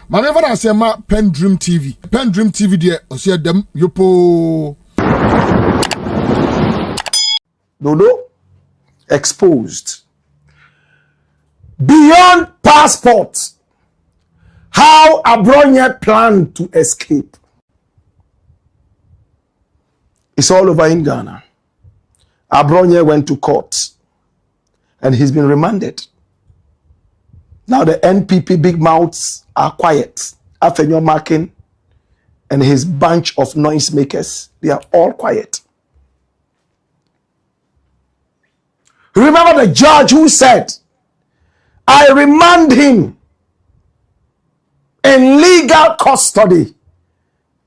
Manever I say ma PENDREAM TV. PENDREAM TV there, I see them yopo. Dodo exposed. Beyond passport, how Abronye planned to escape. It's all over in Ghana. Abronye went to court and he's been remanded. Now the NPP big mouths are quiet. Afenyo Markin and his bunch of noisemakers, they are all quiet. Remember the judge who said, I remand him in legal custody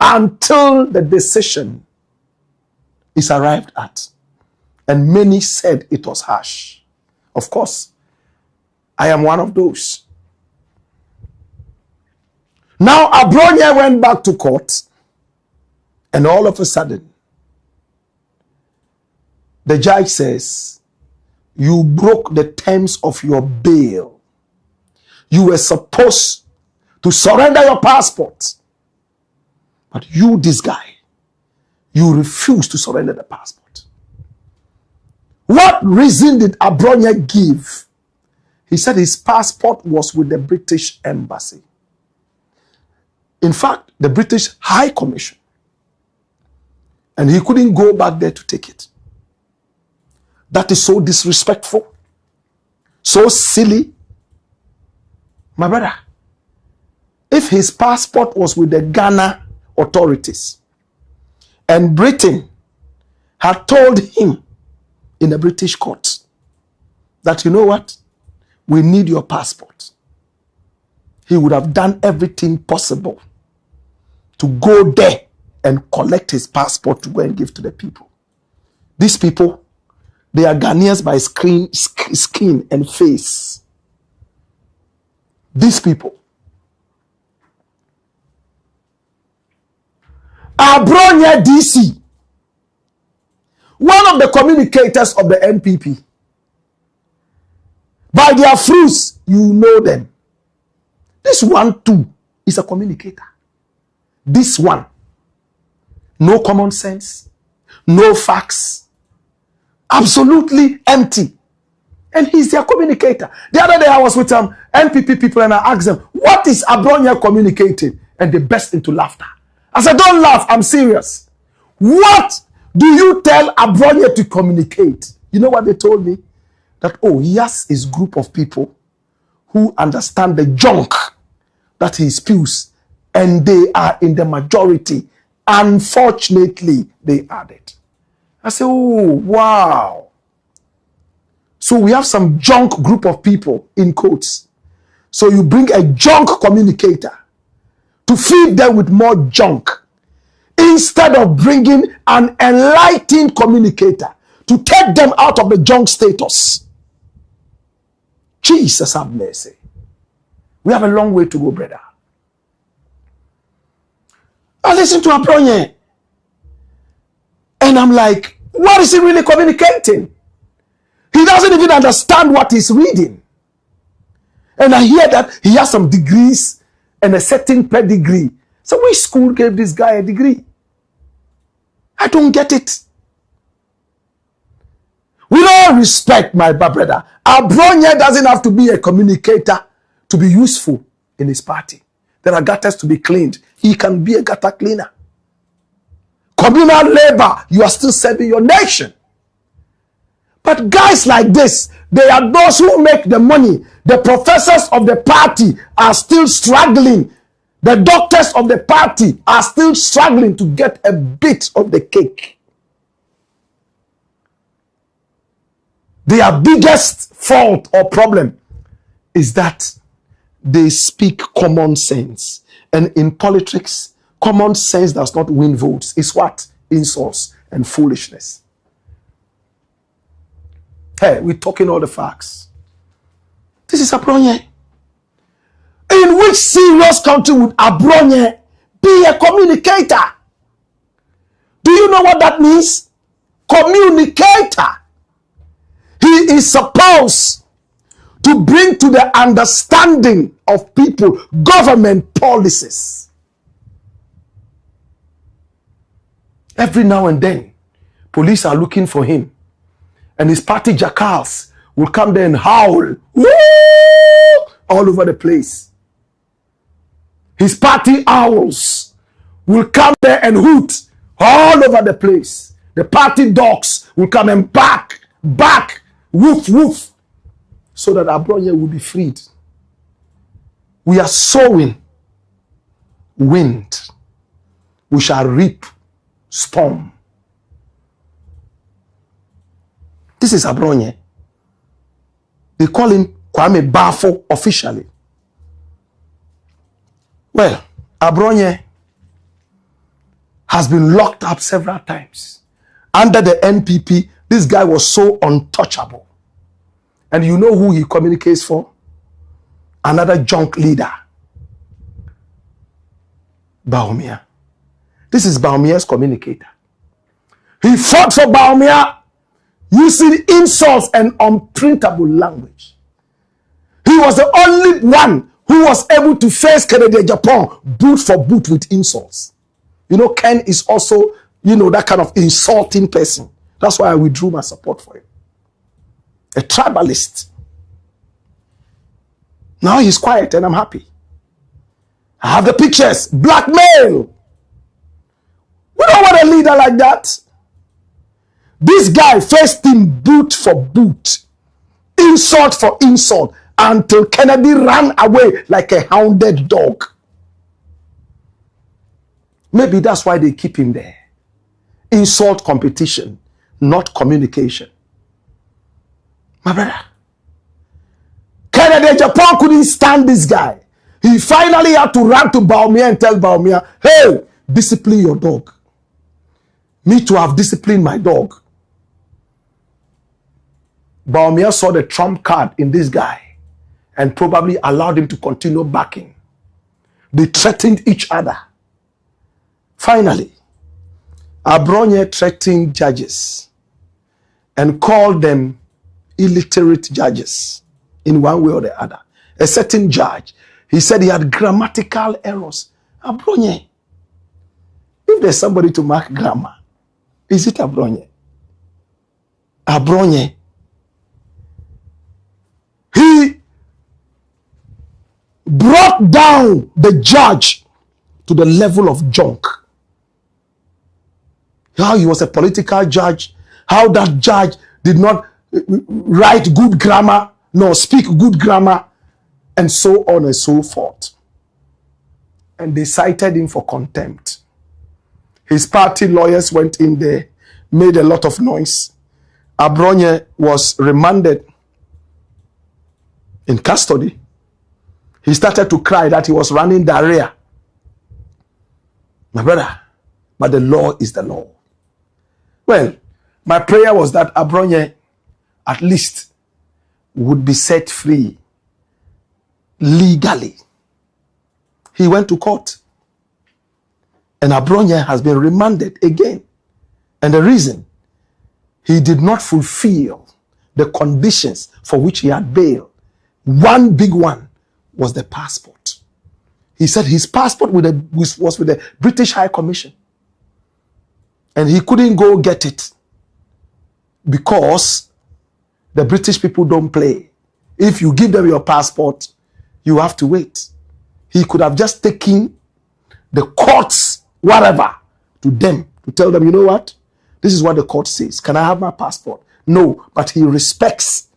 until the decision is arrived at. And many said it was harsh. Of course, I am one of those. Now Abronye went back to court, and all of a sudden, the judge says, you broke the terms of your bail. You were supposed to surrender your passport. But you, this guy, you refused to surrender the passport. What reason did Abronye give? He said his passport was with the British Embassy. In fact, the British High Commission. And he couldn't go back there to take it. That is so disrespectful. So silly. My brother, if his passport was with the Ghana authorities and Britain had told him in a British court that, you know what, we need your passport, he would have done everything possible to go there and collect his passport to go and give to the people. These people, they are Ghanaians by skin and face. These people. Abronye DC, one of the communicators of the NPP. By their fruits, you know them. This one too is a communicator. This one, no common sense, no facts, absolutely empty. And he's their communicator. The other day I was with NPP people and I asked them, what is Abronye communicating? And they burst into laughter. I said, don't laugh, I'm serious. What do you tell Abronye to communicate? You know what they told me? That, oh, he has his group of people who understand the junk that he spews, and they are in the majority. Unfortunately, they added. I say, oh, wow. So we have some junk group of people, in quotes. So you bring a junk communicator to feed them with more junk, instead of bringing an enlightened communicator to take them out of the junk status. Jesus have mercy. We have a long way to go, brother. I listen to Abronye, and I'm like, what is he really communicating? He doesn't even understand what he's reading. And I hear that he has some degrees and a certain pedigree. So which school gave this guy a degree? I don't get it. With all respect, my brother, Abronye doesn't have to be a communicator to be useful in his party. There are gutters to be cleaned. He can be a gutter cleaner. Communal labor, you are still serving your nation. But guys like this, they are those who make the money. The professors of the party are still struggling. The doctors of the party are still struggling to get a bit of the cake. Their biggest fault or problem is that they speak common sense. And in politics, common sense does not win votes. It's what? Insults and foolishness. Hey, we're talking all the facts. This is Abronye. In which serious country would Abronye be a communicator? Do you know what that means? Communicator. He is supposed to bring to the understanding of people, government policies. Every now and then, police are looking for him. And his party jackals will come there and howl. Woo! All over the place. His party owls will come there and hoot all over the place. The party dogs will come and bark, woof, woof, so that Abronye will be freed. We are sowing wind. We shall reap storm. This is Abronye. They call him Kwame Bafo officially. Well, Abronye has been locked up several times. Under the NPP, this guy was so untouchable. And you know who he communicates for? Another junk leader. Bawumia. This is Bawumia's communicator. He fought for Bawumia using insults and unprintable language. He was the only one who was able to face Kennedy Japan boot for boot with insults. You know, Ken is also, you know, that kind of insulting person. That's why I withdrew my support for him. A tribalist. Now he's quiet and I'm happy. I have the pictures. Blackmail. We don't want a leader like that. This guy faced him boot for boot, insult for insult, until Kennedy ran away like a hounded dog. Maybe that's why they keep him there. Insult competition, not communication. My brother, Kennedy Japan couldn't stand this guy. He finally had to run to Bawumia and tell Bawumia, hey, discipline your dog. Me to have disciplined my dog. Bawumia saw the trump card in this guy and probably allowed him to continue backing. They threatened each other. Finally, Abronye threatened judges and called them illiterate judges in one way or the other. A certain judge, he said he had grammatical errors. Abronye, if there's somebody to mark grammar, is it Abronye? Abronye. He brought down the judge to the level of junk. How he was a political judge, how that judge did not write good grammar, nor speak good grammar, and so on and so forth. And they cited him for contempt. His party lawyers went in there, made a lot of noise. Abronye was remanded in custody. He started to cry that he was running diarrhea. My brother, but the law is the law. Well, my prayer was that Abronye at least would be set free legally. He went to court. And Abronye has been remanded again. And the reason, he did not fulfill the conditions for which he had bail. One big one was the passport. He said his passport was with the British High Commission. And he couldn't go get it because the British people don't play. If you give them your passport, you have to wait. He could have just taken the courts, whatever, to them, to tell them, you know what? This is what the court says. Can I have my passport? No, but he respects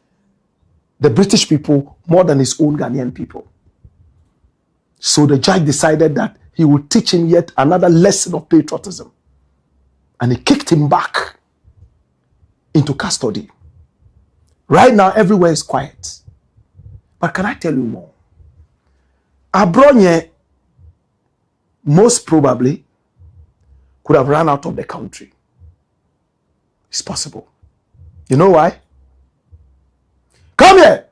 the British people more than his own Ghanaian people. So the judge decided that he would teach him yet another lesson of patriotism. And he kicked him back into custody. Right now, everywhere is quiet. But can I tell you more? Abronye most probably could have run out of the country. It's possible. You know why? Come here.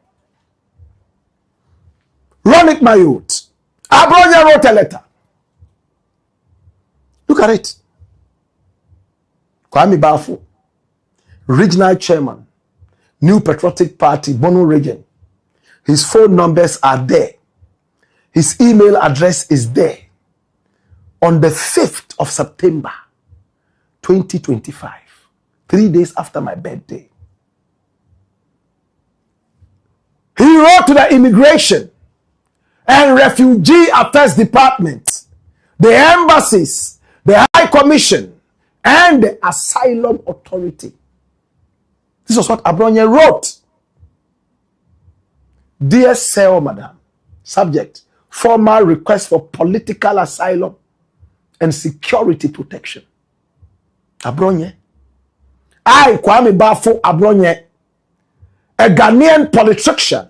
Run it, my youth. Abronye wrote a letter. Look at it. Kwame Bafo, regional chairman, New Patriotic Party, Bono region. His phone numbers are there. His email address is there. On the 5th of September, 2025, 3 days after my birthday, he wrote to the Immigration and Refugee Affairs Department, the embassies, the High Commission, and the Asylum Authority. This was what Abronye wrote. Dear Sir, Madam, subject, formal request for political asylum and security protection. Abronye. I, Kwame Bafo Abronye, a Ghanaian politician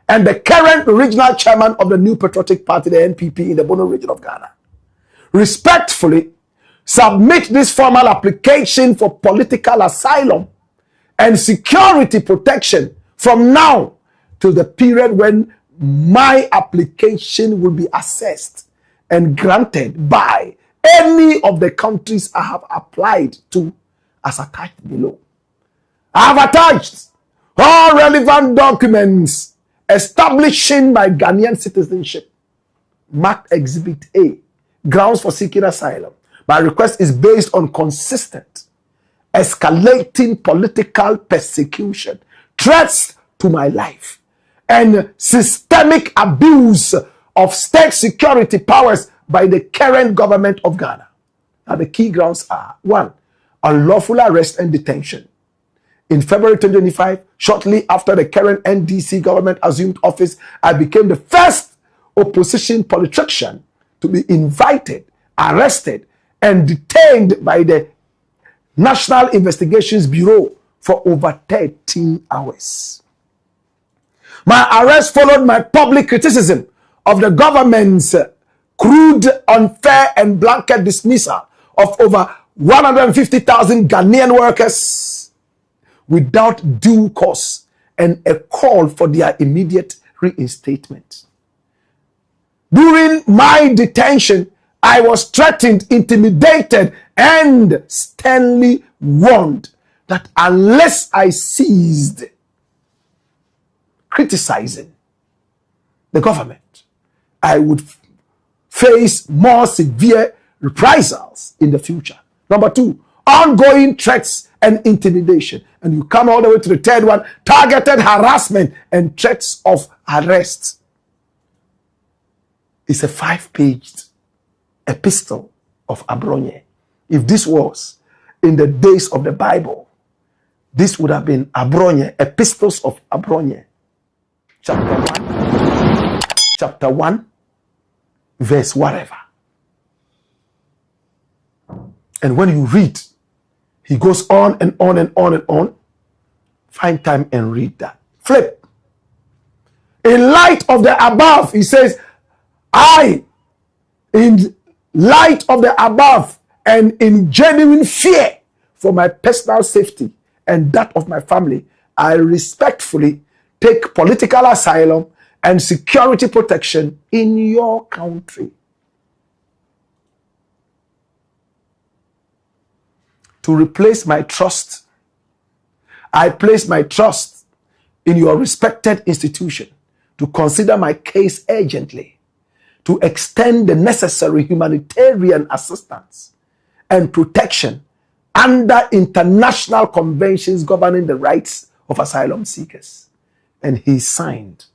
and the current regional chairman of the New Patriotic Party, the NPP, in the Bono region of Ghana, respectfully submit this formal application for political asylum and security protection from now to the period when my application will be assessed and granted by any of the countries I have applied to, as attached below. I have attached all relevant documents establishing my Ghanaian citizenship, marked Exhibit A, grounds for seeking asylum. My request is based on consistent, escalating political persecution, threats to my life, and systemic abuse of state security powers by the current government of Ghana. Now, the key grounds are: 1, unlawful arrest and detention. In February 2025, shortly after the current NDC government assumed office, I became the first opposition politician to be invited, arrested, and detained by the National Investigations Bureau for over 13 hours. My arrest followed my public criticism of the government's crude, unfair, and blanket dismissal of over 150,000 Ghanaian workers without due cause and a call for their immediate reinstatement. During my detention, I was threatened, intimidated, and sternly warned that unless I ceased criticizing the government, I would face more severe reprisals in the future. Number 2, ongoing threats and intimidation. And you come all the way to the 3rd one, targeted harassment and threats of arrest. It's a 5-page epistle of Abronye. If this was in the days of the Bible, this would have been Abronye, epistles of Abronye. Chapter 1, verse whatever. And when you read, he goes on and on and on and on. Find time and read that. Flip. In light of the above, he says, in light of the above and in genuine fear for my personal safety and that of my family, I respectfully take political asylum and security protection in your country. To replace my trust, I place my trust in your respected institution to consider my case urgently, to extend the necessary humanitarian assistance and protection under international conventions governing the rights of asylum seekers. And he signed.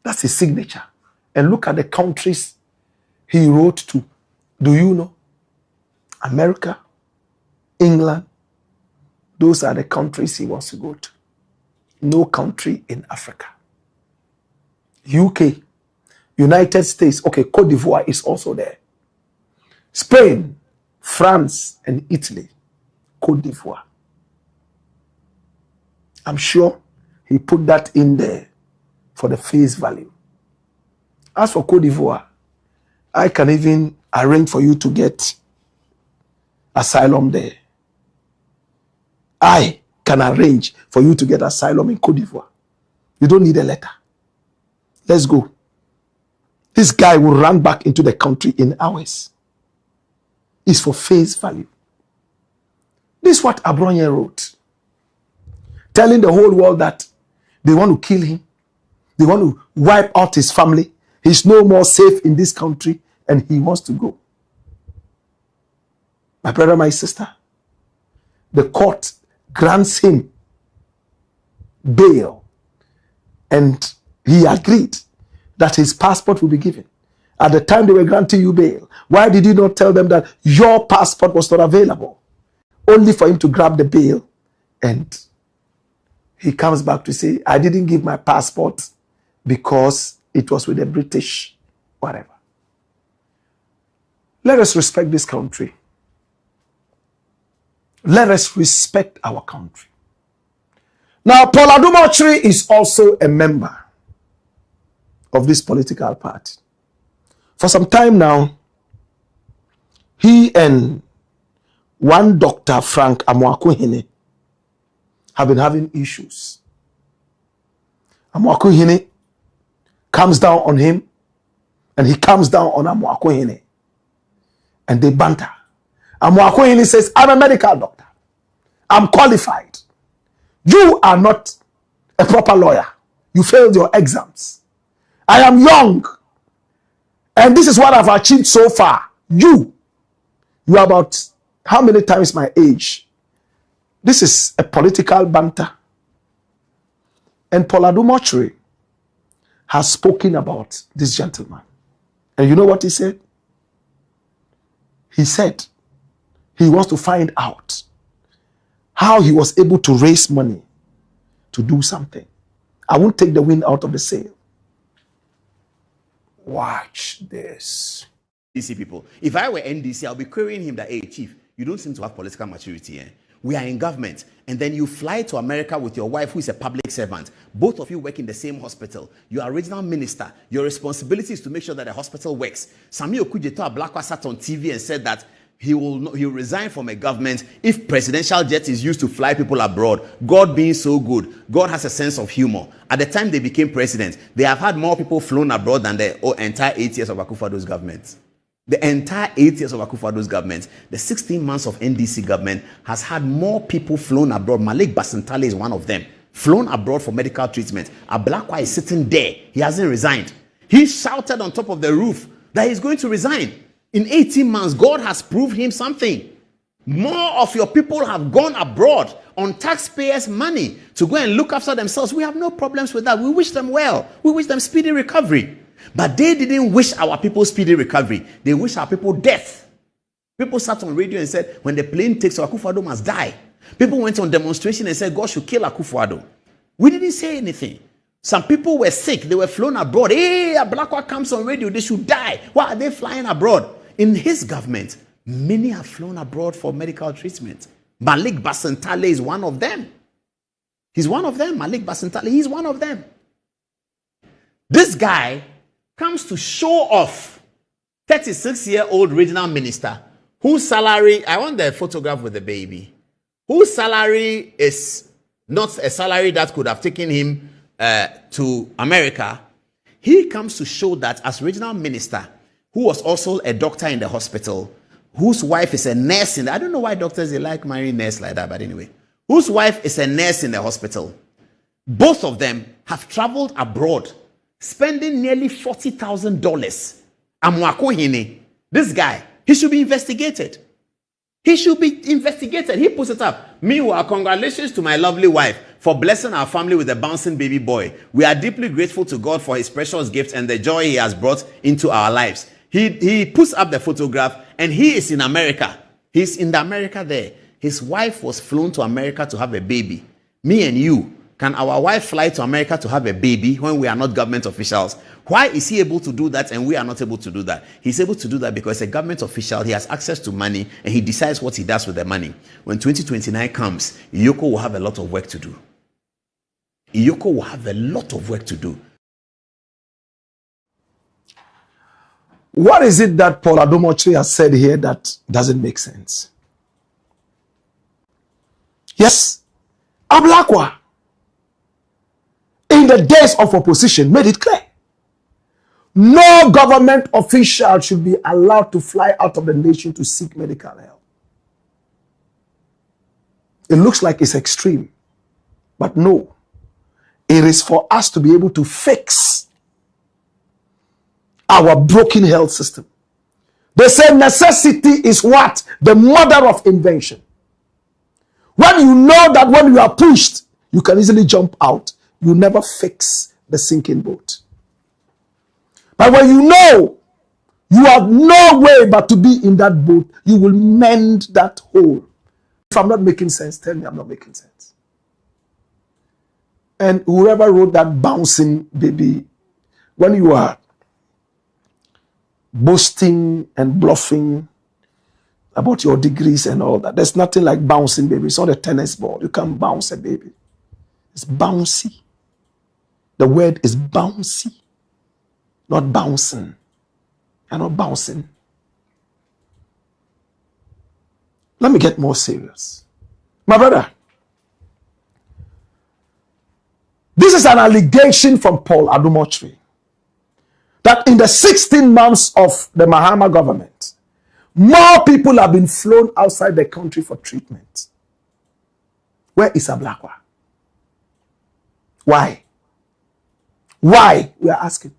That's his signature. And look at the countries he wrote to. Do you know? America, England, those are the countries he wants to go to. No country in Africa. UK, United States, okay, Cote d'Ivoire is also there. Spain, France, and Italy, Cote d'Ivoire. I'm sure he put that in there for the face value. As for Cote d'Ivoire, I can even arrange for you to get asylum there. I can arrange for you to get asylum in Cote d'Ivoire. You don't need a letter. Let's go. This guy will run back into the country in hours. It's for face value. This is what Abronye wrote, telling the whole world that they want to kill him. They want to wipe out his family. He's no more safe in this country and he wants to go. My brother, my sister, the court grants him bail and he agreed that his passport will be given. At the time they were granting you bail, why did you not tell them that your passport was not available? Only for him to grab the bail, and he comes back to say, I didn't give my passport because it was with the British, whatever. Let us respect this country. Let us respect our country. Now, Paul Adumochiri is also a member of this political party. For some time now, he and one Dr. Frank Amoakohene have been having issues. Amoakohene comes down on him and he comes down on Amoakohene and they banter. Amoakohene says, I'm a medical doctor. I'm qualified. You are not a proper lawyer. You failed your exams. I am young. And this is what I've achieved so far. You are about how many times my age? This is a political banter. And Paul Adumochiri has spoken about this gentleman. And you know what he said? He said he wants to find out how he was able to raise money to do something. I won't take the wind out of the sail. Watch this. NDC people. If I were NDC, I'll be querying him that, hey, chief, you don't seem to have political maturity. We are in government. And then you fly to America with your wife, who is a public servant. Both of you work in the same hospital. You are a regional minister. Your responsibility is to make sure that the hospital works. Sami Okujeto Ablakwa sat on TV and said that he'll resign from a government if presidential jet is used to fly people abroad. God being so good, God has a sense of humor. At the time they became president, they have had more people flown abroad than the entire 8 years of Akufo-Addo's government. The entire 8 years of Akufo-Addo's government, the 16 months of NDC government has had more people flown abroad. Malik Basantale is one of them. Flown abroad for medical treatment. Ablakwa is sitting there. He hasn't resigned. He shouted on top of the roof that he's going to resign. In 18 months, God has proved him something. More of your people have gone abroad on taxpayers' money to go and look after themselves. We have no problems with that. We wish them well. We wish them speedy recovery. But they didn't wish our people speedy recovery. They wish our people death. People sat on radio and said, when the plane takes, Akufo-Addo must die. People went on demonstration and said, God should kill Akufo-Addo. We didn't say anything. Some people were sick. They were flown abroad. Hey, Ablakwa comes on radio. They should die. Why are they flying abroad? In his government, many have flown abroad for medical treatment. Malik Basantale is one of them. He's one of them. Malik Basantale, he's one of them. This guy comes to show off 36-year-old regional minister whose salary, I want the photograph with the baby, whose salary is not a salary that could have taken him to America. He comes to show that as regional minister, who was also a doctor in the hospital, whose wife is a nurse in the, I don't know why doctors, they like marrying nurse like that, but anyway, whose wife is a nurse in the hospital. Both of them have traveled abroad, spending nearly $40,000. Amoakohene, this guy, he should be investigated. He should be investigated. He puts it up. Meanwhile, congratulations to my lovely wife for blessing our family with a bouncing baby boy. We are deeply grateful to God for his precious gift and the joy he has brought into our lives. He puts up the photograph and he is in America. He's in the America there. His wife was flown to America to have a baby. Me and you, can our wife fly to America to have a baby when we are not government officials? Why is he able to do that and we are not able to do that? He's able to do that because a government official, he has access to money and he decides what he does with the money. When 2029 comes, Iyoko will have a lot of work to do. Iyoko will have a lot of work to do. What is it that Paul Adumochiri has said here that doesn't make sense? Yes, Ablakwa, in the days of opposition, made it clear. No government official should be allowed to fly out of the nation to seek medical help. It looks like it's extreme, but no. It is for us to be able to fix our broken health system. They say necessity is what? The mother of invention. When you know that when you are pushed, you can easily jump out, you never fix the sinking boat. But when you know you have no way but to be in that boat, you will mend that hole. If I'm not making sense, tell me I'm not making sense. And whoever wrote that bouncing baby, when you are boasting and bluffing about your degrees and all that, there's nothing like bouncing baby. It's not a tennis ball. You can't bounce a baby. It's bouncy. The word is bouncy, not bouncing. You're not bouncing. Let me get more serious. My brother, this is an allegation from Paul Adumochri that in the 16 months of the Mahama government, more people have been flown outside the country for treatment. Where is Ablakwa? Why? Why? We are asking.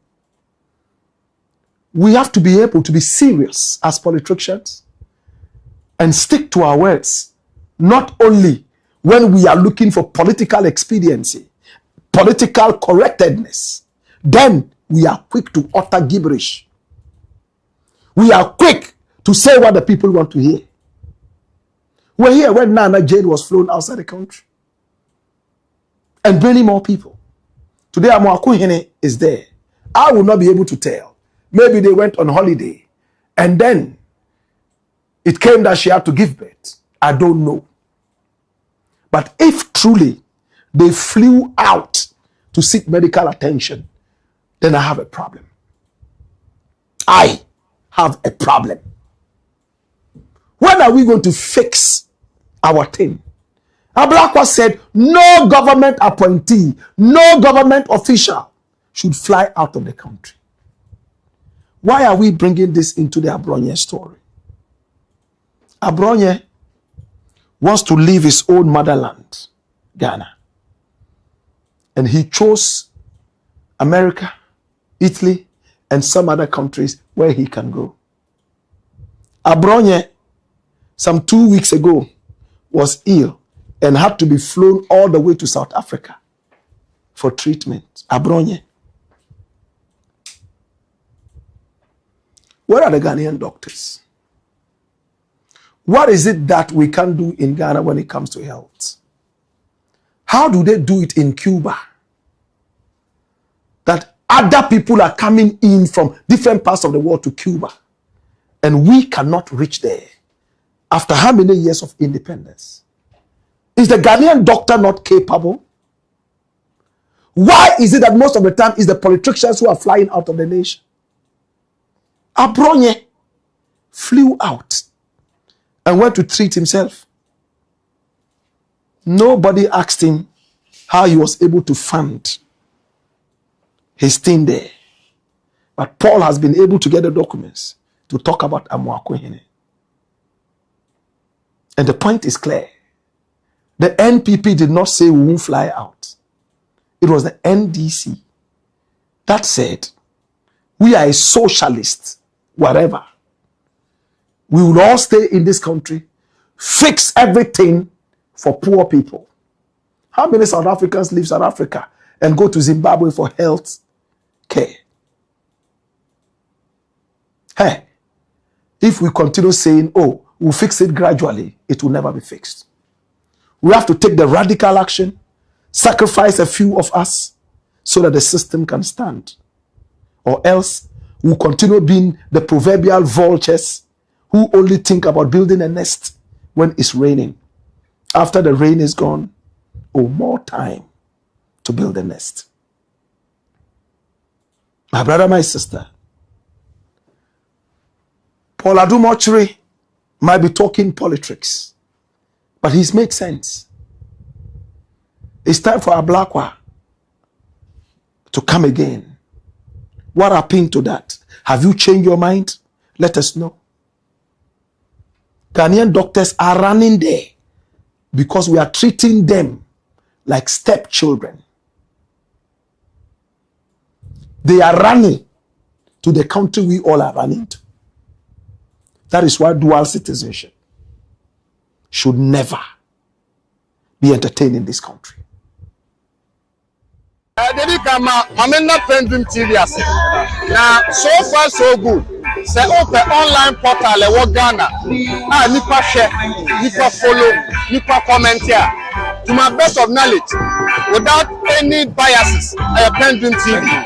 We have to be able to be serious as politicians and stick to our words, not only when we are looking for political expediency, political correctness, then we are quick to utter gibberish. We are quick to say what the people want to hear. We're here when Nana Jane was flown outside the country. And many more people. Today, Amoakuhene is there. I will not be able to tell. Maybe they went on holiday and then it came that she had to give birth. I don't know. But if truly they flew out to seek medical attention, then I have a problem. I have a problem. When are we going to fix our thing? Ablakwa said, no government appointee, no government official should fly out of the country. Why are we bringing this into the Abronye story? Abronye wants to leave his own motherland, Ghana. And he chose America, Italy, and some other countries where he can go. Abronye, some 2 weeks ago, was ill and had to be flown all the way to South Africa for treatment. Abronye. Where are the Ghanaian doctors? What is it that we can do in Ghana when it comes to health? How do they do it in Cuba? That other people are coming in from different parts of the world to Cuba, and we cannot reach there. After how many years of independence? Is the Ghanaian doctor not capable? Why is it that most of the time it's the politicians who are flying out of the nation? Abronye flew out and went to treat himself. Nobody asked him how he was able to fund his thing there. But Paul has been able to get the documents to talk about Amoakuhene. And the point is clear. The NPP did not say we won't fly out. It was the NDC that said, we are a socialist, whatever. We will all stay in this country, fix everything for poor people. How many South Africans leave South Africa and go to Zimbabwe for health care? Hey, if we continue saying, oh, we'll fix it gradually, it will never be fixed. We have to take the radical action, sacrifice a few of us so that the system can stand. Or else we'll continue being the proverbial vultures who only think about building a nest when it's raining. After the rain is gone, oh, more time to build a nest. My brother, my sister, Paul Adumochri might be talking politics, but he's made sense. It's time for Ablakwa to come again. What happened to that? Have you changed your mind? Let us know. Ghanaian doctors are running there because we are treating them like stepchildren. They are running to the country we all are running to. That is why dual citizenship should never be entertained in this country. PENDREAM TV now, so far so good. Say open online portal e Ghana. Nipa share, nipa follow, nipa comment here. To my best of knowledge, without any biases, PENDREAM TV.